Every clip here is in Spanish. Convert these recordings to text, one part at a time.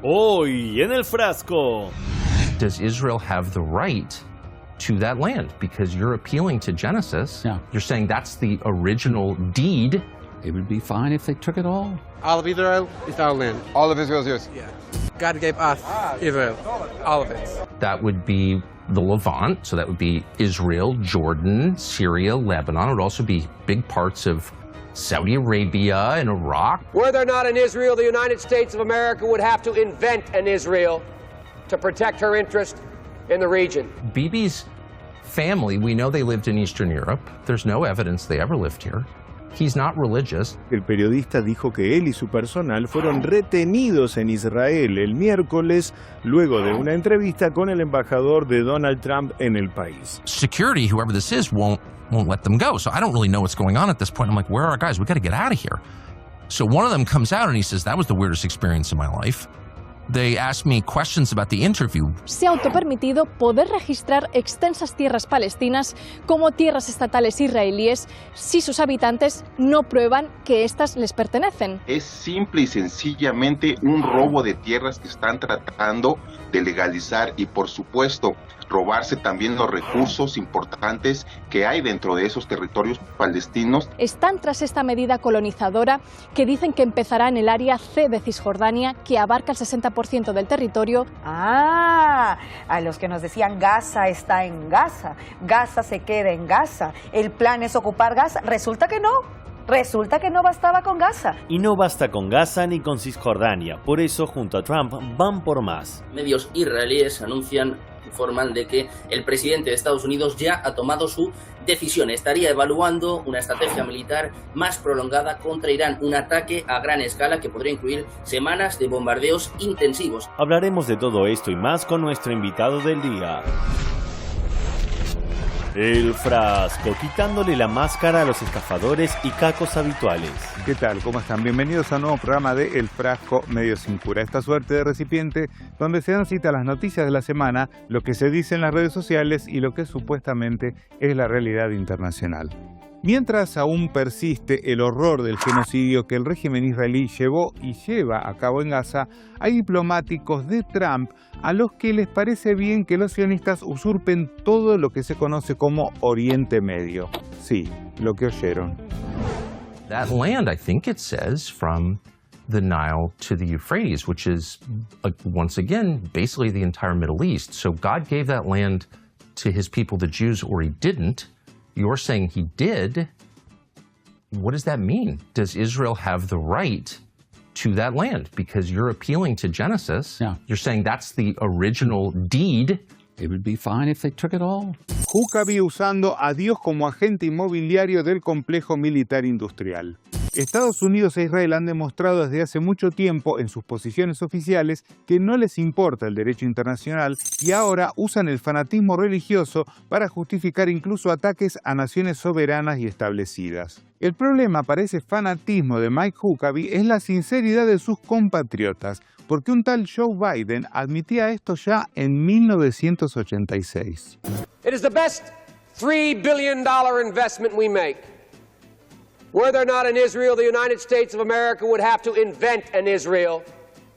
Hoy en el frasco. Does Israel have the right to that land? Because you're appealing to Genesis. Yeah. You're saying that's the original deed. It would be fine if they took it all. All of Israel is our land. All of Israel is yours. Yeah. God gave us Israel, all of it. That would be the Levant, so that would be Israel, Jordan, Syria, Lebanon. It would also be big parts of Saudi Arabia and Iraq. Were there not an Israel, the United States of America would have to invent an Israel to protect her interest in the region. Bibi's family, we know they lived in Eastern Europe. There's no evidence they ever lived here. He's not religious. El periodista dijo que él y su personal fueron retenidos en Israel el miércoles luego de una entrevista con el embajador de Donald Trump en el país. Security, whoever this is, won't let them go. So I don't really know what's going on at this point. I'm like, where are our guys? We got to get out of here. So one of them comes out and he says, that was the weirdest experience in my life. They asked me questions about the interview. Se ha autopermitido poder registrar extensas tierras palestinas como tierras estatales israelíes si sus habitantes no prueban que éstas les pertenecen. Es simple y sencillamente un robo de tierras que están tratando de legalizar y, por supuesto, robarse también los recursos importantes que hay dentro de esos territorios palestinos. Están tras esta medida colonizadora que dicen que empezará en el área C de Cisjordania, que abarca el 60% del territorio. Ah, a los que nos decían Gaza está en Gaza, Gaza se queda en Gaza, el plan es ocupar Gaza, resulta que no. Resulta que no bastaba con Gaza. Y no basta con Gaza ni con Cisjordania. Por eso, junto a Trump, van por más. Medios israelíes informan de que el presidente de Estados Unidos ya ha tomado su decisión. Estaría evaluando una estrategia militar más prolongada contra Irán, un ataque a gran escala que podría incluir semanas de bombardeos intensivos. Hablaremos de todo esto y más con nuestro invitado del día. El frasco, quitándole la máscara a los estafadores y cacos habituales. ¿Qué tal? ¿Cómo están? Bienvenidos a un nuevo programa de El Frasco Medio Sin Cura. Esta suerte de recipiente donde se dan cita las noticias de la semana, lo que se dice en las redes sociales y lo que supuestamente es la realidad internacional. Mientras aún persiste el horror del genocidio que el régimen israelí llevó y lleva a cabo en Gaza, hay diplomáticos de Trump a los que les parece bien que los sionistas usurpen todo lo que se conoce como Oriente Medio. Sí, lo que oyeron. That land, I think it says, from the Nile to the Euphrates, which is, once again, basically the entire Middle East. So God gave that land to his people, the Jews, or he didn't. You're saying he did. What does that mean? Does Israel have the right to that land? Because you're appealing to Genesis. Yeah. You're saying that's the original deed. It would be fine if they took it all. Huckabee usando a Dios como agente inmobiliario del complejo militar industrial. Estados Unidos e Israel han demostrado desde hace mucho tiempo en sus posiciones oficiales que no les importa el derecho internacional y ahora usan el fanatismo religioso para justificar incluso ataques a naciones soberanas y establecidas. El problema para ese fanatismo de Mike Huckabee es la sinceridad de sus compatriotas, porque un tal Joe Biden admitía esto ya en 1986. It is the best $3 billion investment we make. Were there not an Israel, the United States of America would have to invent an Israel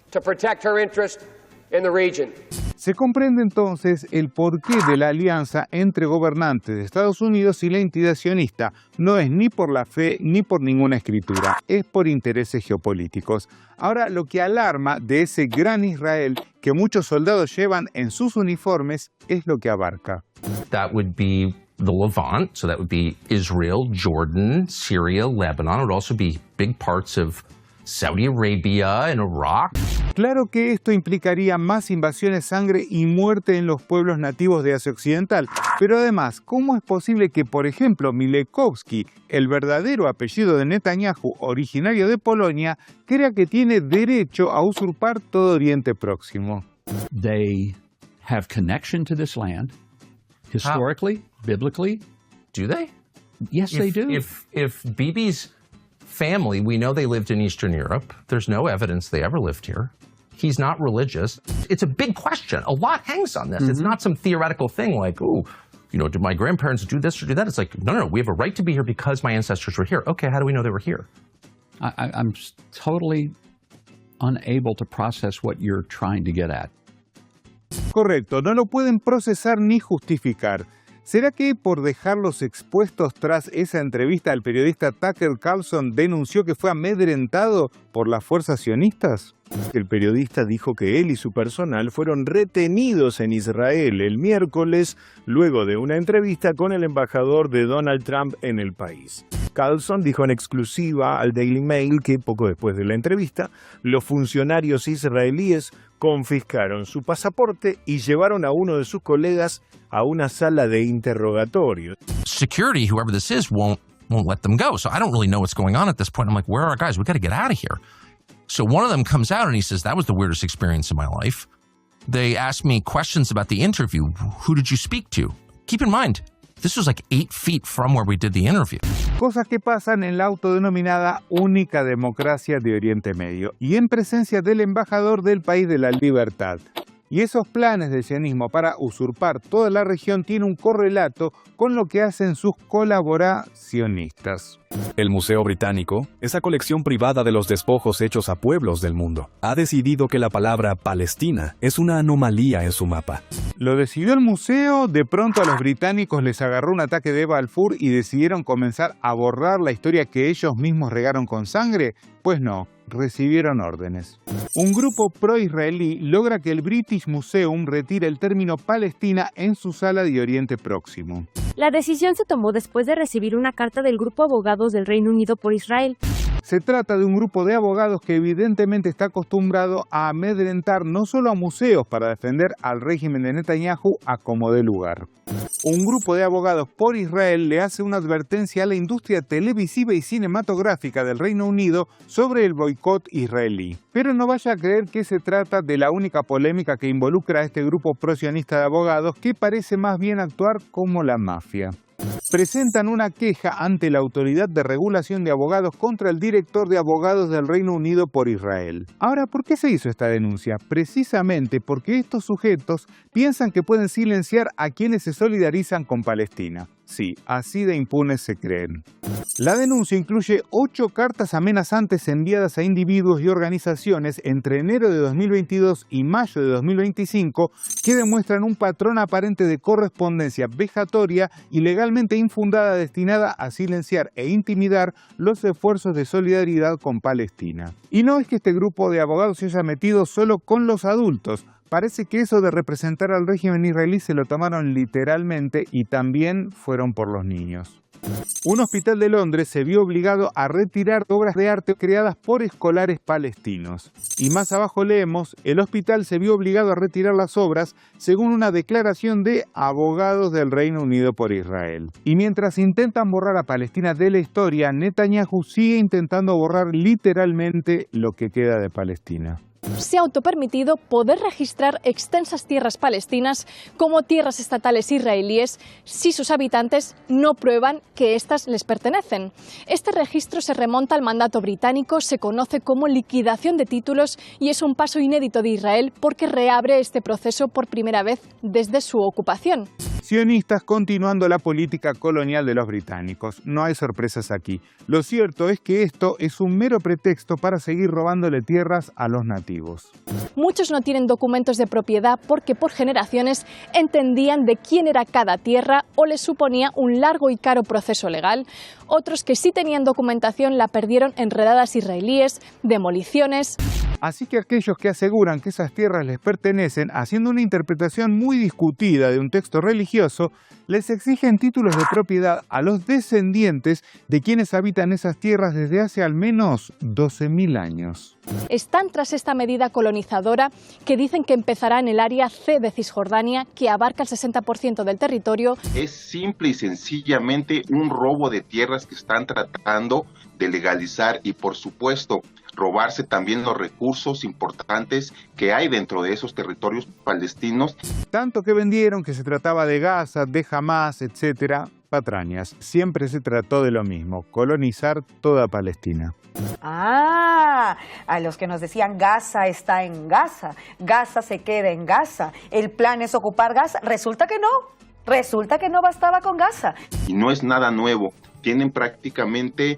to protect her interest in the region. Se comprende entonces el porqué de la alianza entre gobernantes de Estados Unidos y la entidad sionista. No es ni por la fe ni por ninguna escritura, es por intereses geopolíticos. Ahora, lo que alarma de ese gran Israel que muchos soldados llevan en sus uniformes es lo que abarca. That would be the Levant, so that would be Israel, Jordan, Syria, Lebanon. It would also be big parts of Saudi Arabia and Iraq. Claro que esto implicaría más invasiones, sangre y muerte en los pueblos nativos de Asia Occidental, pero además, ¿cómo es posible que, por ejemplo, Mileikowski, el verdadero apellido de Netanyahu, originario de Polonia, crea que tiene derecho a usurpar todo Oriente Próximo? They have connection to this land, historically, biblically. Do they? Yes, they do. If Bibi's family, we know they lived in Eastern Europe. There's no evidence they ever lived here. He's not religious. It's a big question. A lot hangs on this. Mm-hmm. It's not some theoretical thing like, oh, you know, did my grandparents do this or do that? It's like, no, we have a right to be here because my ancestors were here. Okay, how do we know they were here? I'm totally unable to process what you're trying to get at. Correcto, no lo pueden procesar ni justificar. ¿Será que por dejarlos expuestos tras esa entrevista al periodista Tucker Carlson denunció que fue amedrentado por las fuerzas sionistas? El periodista dijo que él y su personal fueron retenidos en Israel el miércoles luego de una entrevista con el embajador de Donald Trump en el país. Carlson dijo en exclusiva al Daily Mail que poco después de la entrevista, los funcionarios israelíes confiscaron su pasaporte y llevaron a uno de sus colegas a una sala de interrogatorio. Security, whoever this is, won't let them go. So I don't really know what's going on at this point. I'm like, where are our guys? We got to get out of here. So one of them comes out and he says, that was the weirdest experience in my life. They asked me questions about the interview. Who did you speak to? Keep in mind, this was like 8 feet from where we did the interview. Cosas que pasan en la autodenominada única democracia de Oriente Medio y en presencia del embajador del país de la libertad. Y esos planes del sionismo para usurpar toda la región tienen un correlato con lo que hacen sus colaboracionistas. El Museo Británico, esa colección privada de los despojos hechos a pueblos del mundo, ha decidido que la palabra Palestina es una anomalía en su mapa. ¿Lo decidió el museo? ¿De pronto a los británicos les agarró un ataque de Balfour y decidieron comenzar a borrar la historia que ellos mismos regaron con sangre? Pues no, recibieron órdenes. Un grupo pro-israelí logra que el British Museum retire el término Palestina en su sala de Oriente Próximo. La decisión se tomó después de recibir una carta del Grupo Abogados del Reino Unido por Israel. Se trata de un grupo de abogados que evidentemente está acostumbrado a amedrentar no solo a museos para defender al régimen de Netanyahu a como dé lugar. Un grupo de abogados por Israel le hace una advertencia a la industria televisiva y cinematográfica del Reino Unido sobre el boicot israelí. Pero no vaya a creer que se trata de la única polémica que involucra a este grupo pro-sionista de abogados que parece más bien actuar como la mafia. Presentan una queja ante la Autoridad de Regulación de Abogados contra el director de abogados del Reino Unido por Israel. Ahora, ¿por qué se hizo esta denuncia? Precisamente porque estos sujetos piensan que pueden silenciar a quienes se solidarizan con Palestina. Sí, así de impunes se creen. La denuncia incluye 8 cartas amenazantes enviadas a individuos y organizaciones entre enero de 2022 y mayo de 2025 que demuestran un patrón aparente de correspondencia vejatoria y legalmente infundada destinada a silenciar e intimidar los esfuerzos de solidaridad con Palestina. Y no es que este grupo de abogados se haya metido solo con los adultos. Parece que eso de representar al régimen israelí se lo tomaron literalmente y también fueron por los niños. Un hospital de Londres se vio obligado a retirar obras de arte creadas por escolares palestinos. Y más abajo leemos, el hospital se vio obligado a retirar las obras según una declaración de abogados del Reino Unido por Israel. Y mientras intentan borrar a Palestina de la historia, Netanyahu sigue intentando borrar literalmente lo que queda de Palestina. Se ha autopermitido poder registrar extensas tierras palestinas como tierras estatales israelíes si sus habitantes no prueban que éstas les pertenecen. Este registro se remonta al mandato británico, se conoce como liquidación de títulos y es un paso inédito de Israel porque reabre este proceso por primera vez desde su ocupación. Sionistas continuando la política colonial de los británicos. No hay sorpresas aquí. Lo cierto es que esto es un mero pretexto para seguir robándole tierras a los nativos. Muchos no tienen documentos de propiedad porque por generaciones entendían de quién era cada tierra o les suponía un largo y caro proceso legal. Otros que sí tenían documentación la perdieron en redadas israelíes, demoliciones. Así que aquellos que aseguran que esas tierras les pertenecen, haciendo una interpretación muy discutida de un texto religioso, les exigen títulos de propiedad a los descendientes de quienes habitan esas tierras desde hace al menos 12.000 años. Están tras esta medida colonizadora que dicen que empezará en el área C de Cisjordania, que abarca el 60% del territorio. Es simple y sencillamente un robo de tierras que están tratando de legalizar y, por supuesto, robarse también los recursos importantes que hay dentro de esos territorios palestinos. Tanto que vendieron que se trataba de Gaza, de Hamas, etcétera. Patrañas, siempre se trató de lo mismo, colonizar toda Palestina. Ah, a los que nos decían Gaza está en Gaza, Gaza se queda en Gaza, el plan es ocupar Gaza, resulta que no bastaba con Gaza. Y no es nada nuevo, tienen prácticamente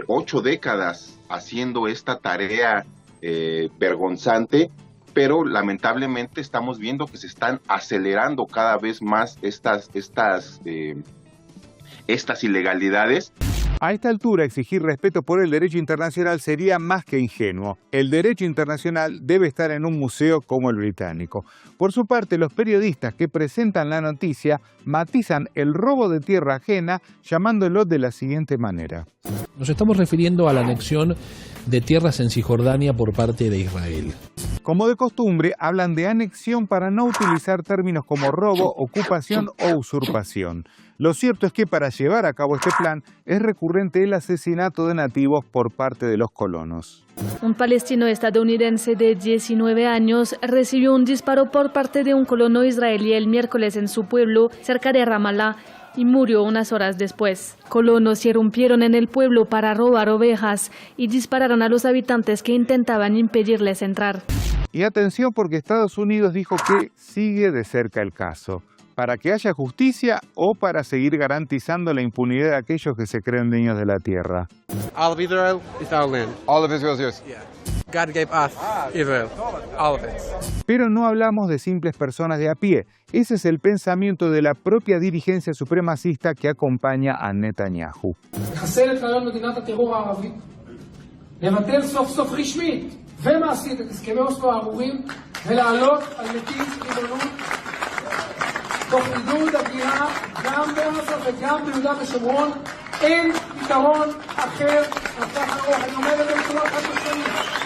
8 décadas haciendo esta tarea vergonzante, pero lamentablemente estamos viendo que se están acelerando cada vez más estas ilegalidades. A esta altura, exigir respeto por el derecho internacional sería más que ingenuo. El derecho internacional debe estar en un museo como el británico. Por su parte, los periodistas que presentan la noticia matizan el robo de tierra ajena, llamándolo de la siguiente manera. Nos estamos refiriendo a la anexión de tierras en Cisjordania por parte de Israel. Como de costumbre, hablan de anexión para no utilizar términos como robo, ocupación o usurpación. Lo cierto es que para llevar a cabo este plan es recurrente el asesinato de nativos por parte de los colonos. Un palestino estadounidense de 19 años recibió un disparo por parte de un colono israelí el miércoles en su pueblo, cerca de Ramallah, y murió unas horas después. Colonos irrumpieron en el pueblo para robar ovejas y dispararon a los habitantes que intentaban impedirles entrar. Y atención, porque Estados Unidos dijo que sigue de cerca el caso. ¿Para que haya justicia o para seguir garantizando la impunidad de aquellos que se creen dueños de la tierra? All of Israel is our land. All of Israel is yours. Yeah. God gave us Israel, all of it. Pero no hablamos de simples personas de a pie. Ese es el pensamiento de la propia dirigencia supremacista que acompaña a Netanyahu. לבטל סוף סוף רשמית ומעשית את הסכמי אוסלו הארורים ולעלות על נתיב ריבונות תוך עידוד הבנייה גם בעזה וגם ביהודה ושומרון. אין פתרון אחר לטווח ארוך. אני אומר את זה בצורה חד-משמעית.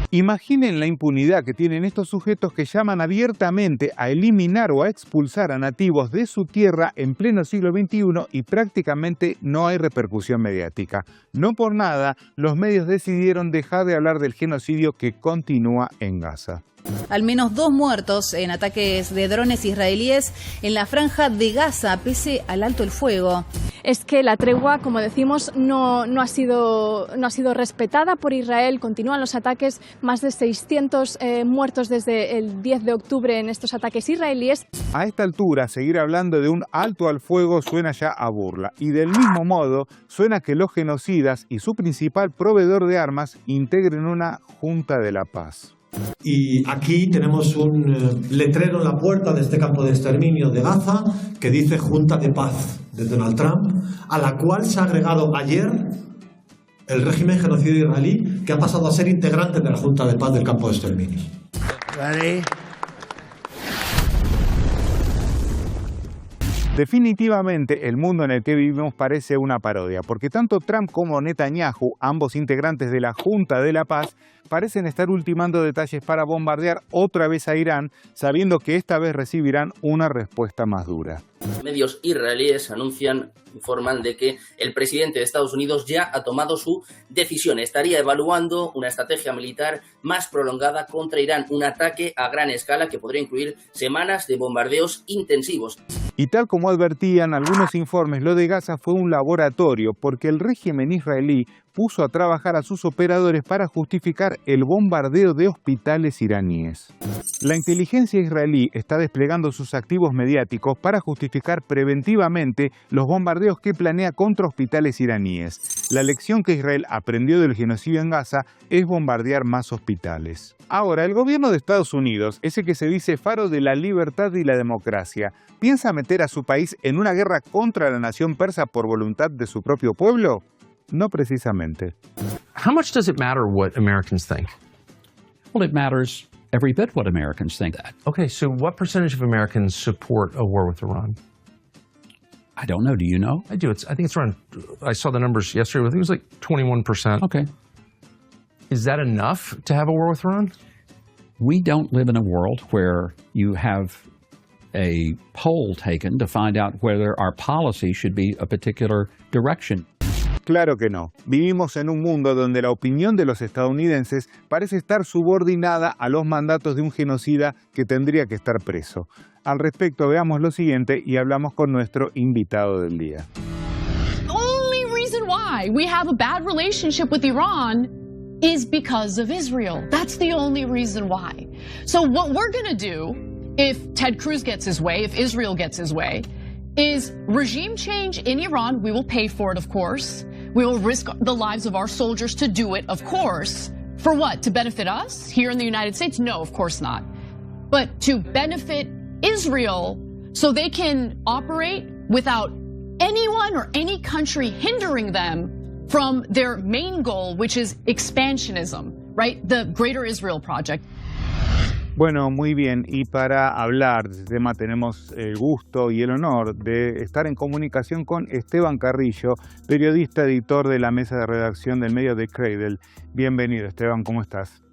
Imaginen la impunidad que tienen estos sujetos que llaman abiertamente a eliminar o a expulsar a nativos de su tierra en pleno siglo XXI y prácticamente no hay repercusión mediática. No por nada, los medios decidieron dejar de hablar del genocidio que continúa en Gaza. Al menos 2 muertos en ataques de drones israelíes en la franja de Gaza, pese al alto el fuego. Es que la tregua, como decimos, no ha sido respetada por Israel. Continúan los ataques, más de 600 muertos desde el 10 de octubre en estos ataques israelíes. A esta altura, seguir hablando de un alto al fuego suena ya a burla. Y del mismo modo, suena que los genocidas y su principal proveedor de armas integren una Junta de la Paz. Y aquí tenemos un letrero en la puerta de este campo de exterminio de Gaza que dice Junta de Paz de Donald Trump, a la cual se ha agregado ayer el régimen genocidio israelí, que ha pasado a ser integrante de la Junta de Paz del campo de exterminio. Definitivamente el mundo en el que vivimos parece una parodia, porque tanto Trump como Netanyahu, ambos integrantes de la Junta de la Paz, parecen estar ultimando detalles para bombardear otra vez a Irán, sabiendo que esta vez recibirán una respuesta más dura. Medios israelíes informan de que el presidente de Estados Unidos ya ha tomado su decisión. Estaría evaluando una estrategia militar más prolongada contra Irán, un ataque a gran escala que podría incluir semanas de bombardeos intensivos. Y tal como advertían algunos informes, lo de Gaza fue un laboratorio, porque el régimen israelí puso a trabajar a sus operadores para justificar el bombardeo de hospitales iraníes. La inteligencia israelí está desplegando sus activos mediáticos para justificar preventivamente los bombardeos que planea contra hospitales iraníes. La lección que Israel aprendió del genocidio en Gaza es bombardear más hospitales. Ahora, el gobierno de Estados Unidos, ese que se dice faro de la libertad y la democracia, ¿piensa meter a su país en una guerra contra la nación persa por voluntad de su propio pueblo? No precisamente. How much does it matter what Americans think? Well, it matters every bit what Americans think. Okay, so what percentage of Americans support a war with Iran? I don't know. Do you know? I do. I think it's around, I saw the numbers yesterday, I think it was like 21%. Okay. Is that enough to have a war with Iran? We don't live in a world where you have a poll taken to find out whether our policy should be a particular direction. Claro que no. Vivimos en un mundo donde la opinión de los estadounidenses parece estar subordinada a los mandatos de un genocida que tendría que estar preso. Al respecto, veamos lo siguiente y hablamos con nuestro invitado del día. The only reason why we have a bad relationship with Iran is because of Israel. That's the only reason why. So what we're going to do, if Ted Cruz gets his way, if Israel gets his way, is regime change in Iran. We will pay for it, of course. We will risk the lives of our soldiers to do it, of course. For what? To benefit us here in the United States? No, of course not. But to benefit Israel so they can operate without anyone or any country hindering them from their main goal, which is expansionism, right? The Greater Israel Project. Bueno, muy bien. Y para hablar de este tema tenemos el gusto y el honor de estar en comunicación con Esteban Carrillo, periodista, editor de la mesa de redacción del medio The Cradle. Bienvenido, Esteban, ¿cómo estás?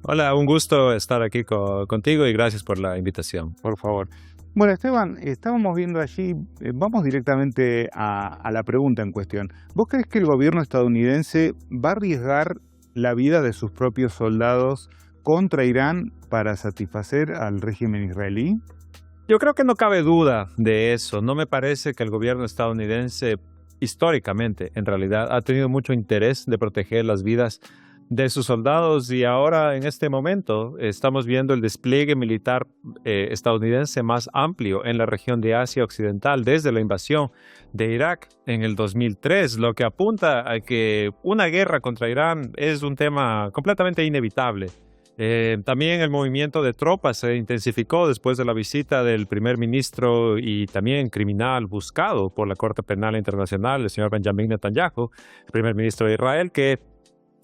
Hola, un gusto estar aquí contigo y gracias por la invitación. Por favor. Bueno, Esteban, estábamos viendo allí, vamos directamente a la pregunta en cuestión. ¿Vos crees que el gobierno estadounidense va a arriesgar la vida de sus propios soldados contra Irán para satisfacer al régimen israelí? Yo creo que no cabe duda de eso. No me parece que el gobierno estadounidense, históricamente, en realidad, ha tenido mucho interés de proteger las vidas de sus soldados y ahora, en este momento, estamos viendo el despliegue militar estadounidense más amplio en la región de Asia Occidental desde la invasión de Irak en el 2003, lo que apunta a que una guerra contra Irán es un tema completamente inevitable. También el movimiento de tropas se intensificó después de la visita del primer ministro y también criminal buscado por la Corte Penal Internacional, el señor Benjamin Netanyahu, el primer ministro de Israel, que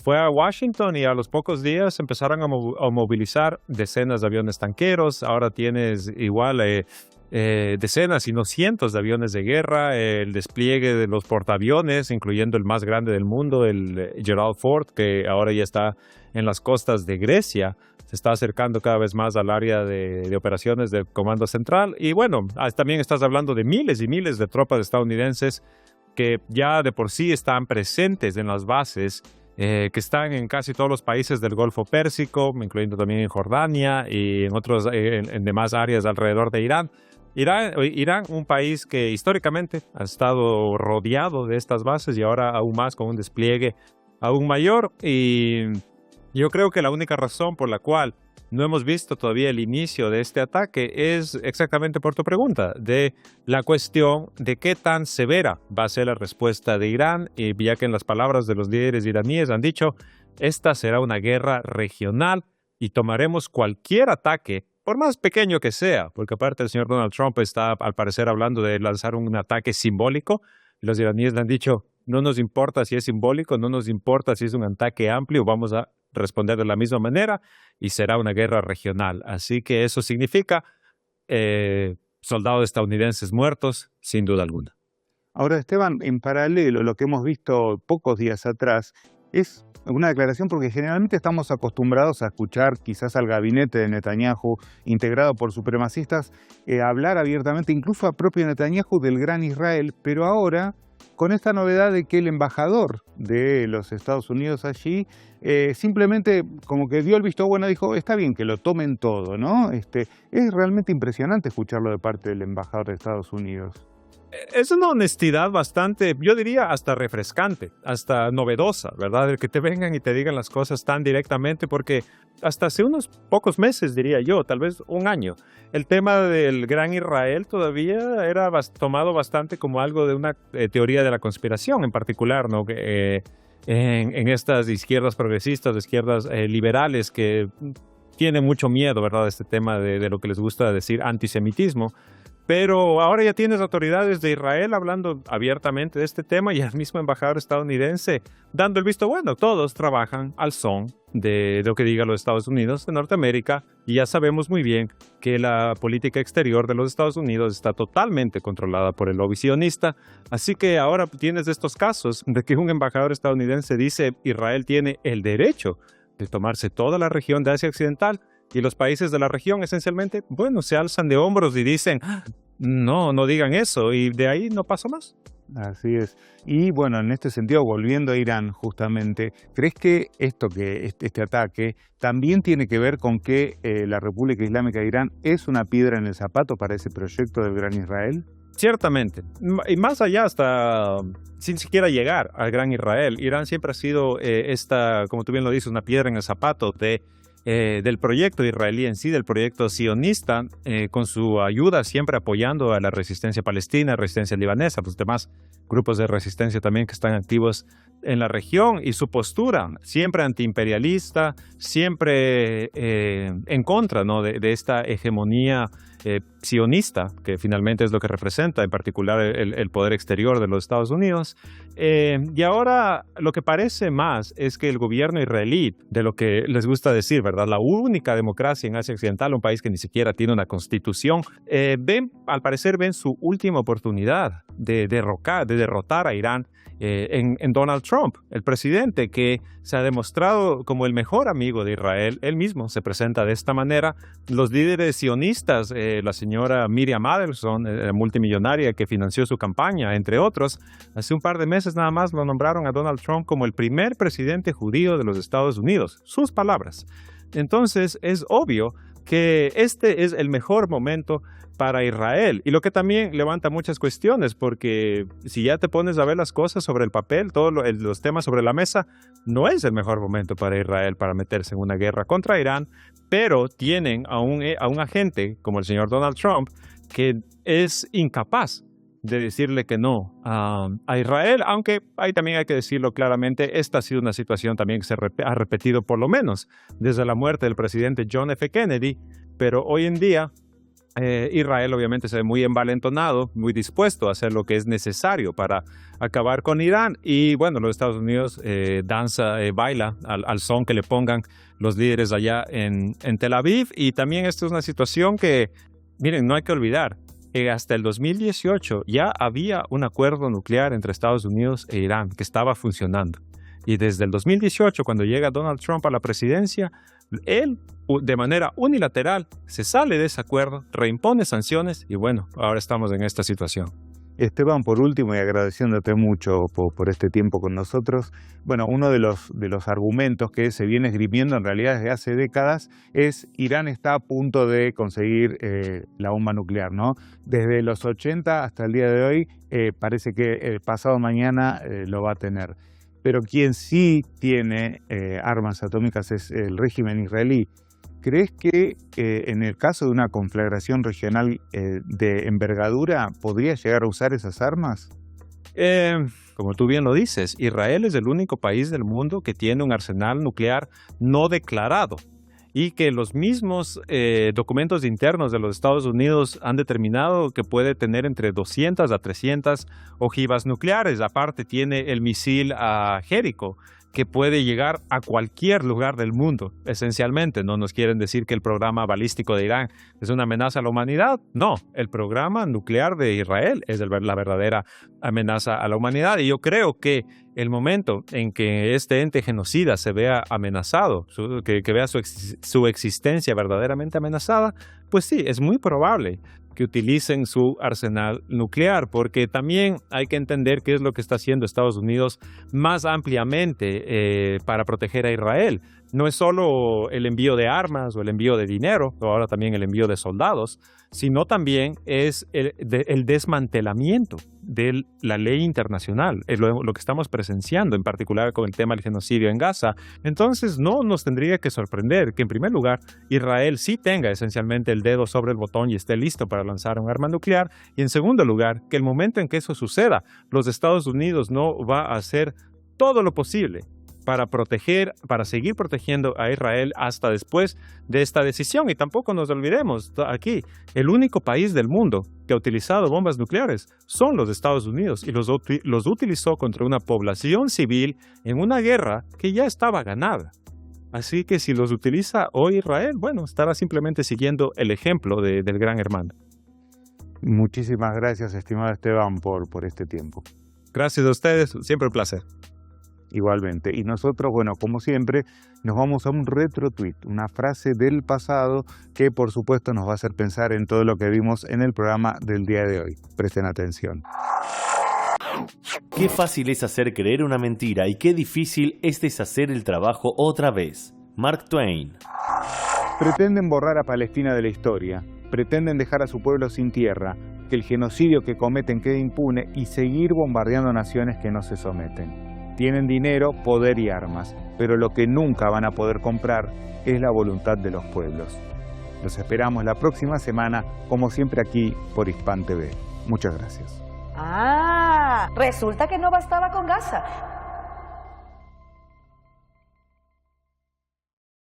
fue a Washington y a los pocos días empezaron a movilizar decenas de aviones tanqueros. Ahora tienes igual decenas y no cientos de aviones de guerra, el despliegue de los portaaviones, incluyendo el más grande del mundo, el Gerald Ford, que ahora ya está en las costas de Grecia, se está acercando cada vez más al área de operaciones del Comando Central. Y bueno, también estás hablando de miles y miles de tropas estadounidenses que ya de por sí están presentes en las bases, que están en casi todos los países del Golfo Pérsico, incluyendo también en Jordania y en demás áreas alrededor de Irán. Irán, un país que históricamente ha estado rodeado de estas bases y ahora aún más con un despliegue aún mayor. Y yo creo que la única razón por la cual no hemos visto todavía el inicio de este ataque es exactamente por tu pregunta, de la cuestión de qué tan severa va a ser la respuesta de Irán, y ya que en las palabras de los líderes iraníes han dicho, esta será una guerra regional y tomaremos cualquier ataque, por más pequeño que sea, porque aparte el señor Donald Trump está al parecer hablando de lanzar un ataque simbólico, y los iraníes le han dicho, no nos importa si es simbólico, no nos importa si es un ataque amplio, vamos a responder de la misma manera y será una guerra regional. Así que eso significa soldados estadounidenses muertos, sin duda alguna. Ahora, Esteban, en paralelo, lo que hemos visto pocos días atrás es una declaración, porque generalmente estamos acostumbrados a escuchar quizás al gabinete de Netanyahu, integrado por supremacistas, hablar abiertamente, incluso a propio Netanyahu, del gran Israel, pero ahora con esta novedad de que el embajador de los Estados Unidos allí simplemente como que dio el visto bueno, dijo, está bien que lo tomen todo, ¿no? Es realmente impresionante escucharlo de parte del embajador de Estados Unidos. Es una honestidad bastante, yo diría hasta refrescante, hasta novedosa, ¿verdad? El que te vengan y te digan las cosas tan directamente, porque hasta hace unos pocos meses, diría yo, tal vez un año, el tema del gran Israel todavía era tomado bastante como algo de una teoría de la conspiración en particular, ¿no? En estas izquierdas progresistas, izquierdas liberales que tienen mucho miedo, ¿verdad? Este tema de lo que les gusta decir antisemitismo. Pero ahora ya tienes autoridades de Israel hablando abiertamente de este tema y el mismo embajador estadounidense dando el visto bueno. Todos trabajan al son de lo que digan los Estados Unidos de Norteamérica y ya sabemos muy bien que la política exterior de los Estados Unidos está totalmente controlada por el lobby sionista. Así que ahora tienes estos casos de que un embajador estadounidense dice Israel tiene el derecho de tomarse toda la región de Asia Occidental. Y los países de la región esencialmente, bueno, se alzan de hombros y dicen, no digan eso, y de ahí no pasa más. Así es. Y bueno, en este sentido, volviendo a Irán justamente, ¿crees que este ataque también tiene que ver con que la República Islámica de Irán es una piedra en el zapato para ese proyecto del Gran Israel? Ciertamente, y más allá hasta sin siquiera llegar al Gran Israel, Irán siempre ha sido como tú bien lo dices, una piedra en el zapato de del proyecto israelí en sí, del proyecto sionista, con su ayuda siempre apoyando a la resistencia palestina, resistencia libanesa, los demás grupos de resistencia también que están activos en la región, y su postura siempre antiimperialista, siempre en contra, ¿no?, de esta hegemonía sionista, que finalmente es lo que representa en particular el poder exterior de los Estados Unidos. Y ahora lo que parece más es que el gobierno israelí, de lo que les gusta decir, ¿verdad?, la única democracia en Asia Occidental, un país que ni siquiera tiene una constitución, al parecer ven su última oportunidad de derrotar a Irán en Donald Trump, el presidente que se ha demostrado como el mejor amigo de Israel. Él mismo se presenta de esta manera. Los líderes sionistas, la señora Miriam Adelson, multimillonaria que financió su campaña, entre otros, hace un par de meses nada más lo nombraron a Donald Trump como el primer presidente judío de los Estados Unidos. Sus palabras. Entonces es obvio que este es el mejor momento para Israel, y lo que también levanta muchas cuestiones, porque si ya te pones a ver las cosas sobre el papel, todos los temas sobre la mesa, no es el mejor momento para Israel para meterse en una guerra contra Irán, pero tienen a un agente como el señor Donald Trump que es incapaz de decirle que no a Israel, aunque ahí también hay que decirlo claramente, esta ha sido una situación también que se ha repetido por lo menos desde la muerte del presidente John F. Kennedy, pero hoy en día Israel obviamente se ve muy envalentonado, muy dispuesto a hacer lo que es necesario para acabar con Irán, y bueno, los Estados Unidos baila al son que le pongan los líderes allá en Tel Aviv. Y también esto es una situación que, miren, no hay que olvidar, hasta el 2018 ya había un acuerdo nuclear entre Estados Unidos e Irán que estaba funcionando, y desde el 2018, cuando llega Donald Trump a la presidencia, él de manera unilateral se sale de ese acuerdo, reimpone sanciones, y bueno, ahora estamos en esta situación. Esteban, por último, y agradeciéndote mucho por este tiempo con nosotros, bueno, uno de los argumentos que se viene esgrimiendo en realidad desde hace décadas es Irán está a punto de conseguir la bomba nuclear, ¿no? Desde los 80 hasta el día de hoy parece que el pasado mañana lo va a tener. Pero quien sí tiene armas atómicas es el régimen israelí. ¿Crees que en el caso de una conflagración regional de envergadura podría llegar a usar esas armas? Como tú bien lo dices, Israel es el único país del mundo que tiene un arsenal nuclear no declarado, y que los mismos documentos internos de los Estados Unidos han determinado que puede tener entre 200 a 300 ojivas nucleares. Aparte tiene el misil Jericho, que puede llegar a cualquier lugar del mundo, esencialmente. No nos quieren decir que el programa balístico de Irán es una amenaza a la humanidad. No, el programa nuclear de Israel es la verdadera amenaza a la humanidad. Y yo creo que el momento en que este ente genocida se vea amenazado, que vea su existencia verdaderamente amenazada, pues sí, es muy probable que utilicen su arsenal nuclear, porque también hay que entender qué es lo que está haciendo Estados Unidos más ampliamente para proteger a Israel. No es solo el envío de armas o el envío de dinero, o ahora también el envío de soldados, sino también es el desmantelamiento de la ley internacional, lo que estamos presenciando, en particular con el tema del genocidio en Gaza. Entonces no nos tendría que sorprender que en primer lugar Israel sí tenga esencialmente el dedo sobre el botón y esté listo para lanzar un arma nuclear, y en segundo lugar que el momento en que eso suceda, los Estados Unidos no va a hacer todo lo posible para seguir protegiendo a Israel hasta después de esta decisión. Y tampoco nos olvidemos, aquí, el único país del mundo que ha utilizado bombas nucleares son los Estados Unidos, y los utilizó contra una población civil en una guerra que ya estaba ganada. Así que si los utiliza hoy Israel, bueno, estará simplemente siguiendo el ejemplo del gran hermano. Muchísimas gracias, estimado Esteban, por este tiempo. Gracias a ustedes, siempre un placer. Igualmente. Y nosotros, bueno, como siempre, nos vamos a un retro tweet, una frase del pasado que por supuesto nos va a hacer pensar en todo lo que vimos en el programa del día de hoy. Presten atención. Qué fácil es hacer creer una mentira y qué difícil es deshacer el trabajo otra vez. Mark Twain. Pretenden borrar a Palestina de la historia, pretenden dejar a su pueblo sin tierra, que el genocidio que cometen quede impune y seguir bombardeando naciones que no se someten. Tienen dinero, poder y armas, pero lo que nunca van a poder comprar es la voluntad de los pueblos. Los esperamos la próxima semana, como siempre aquí por Hispan TV. Muchas gracias. Resulta que no bastaba con Gaza.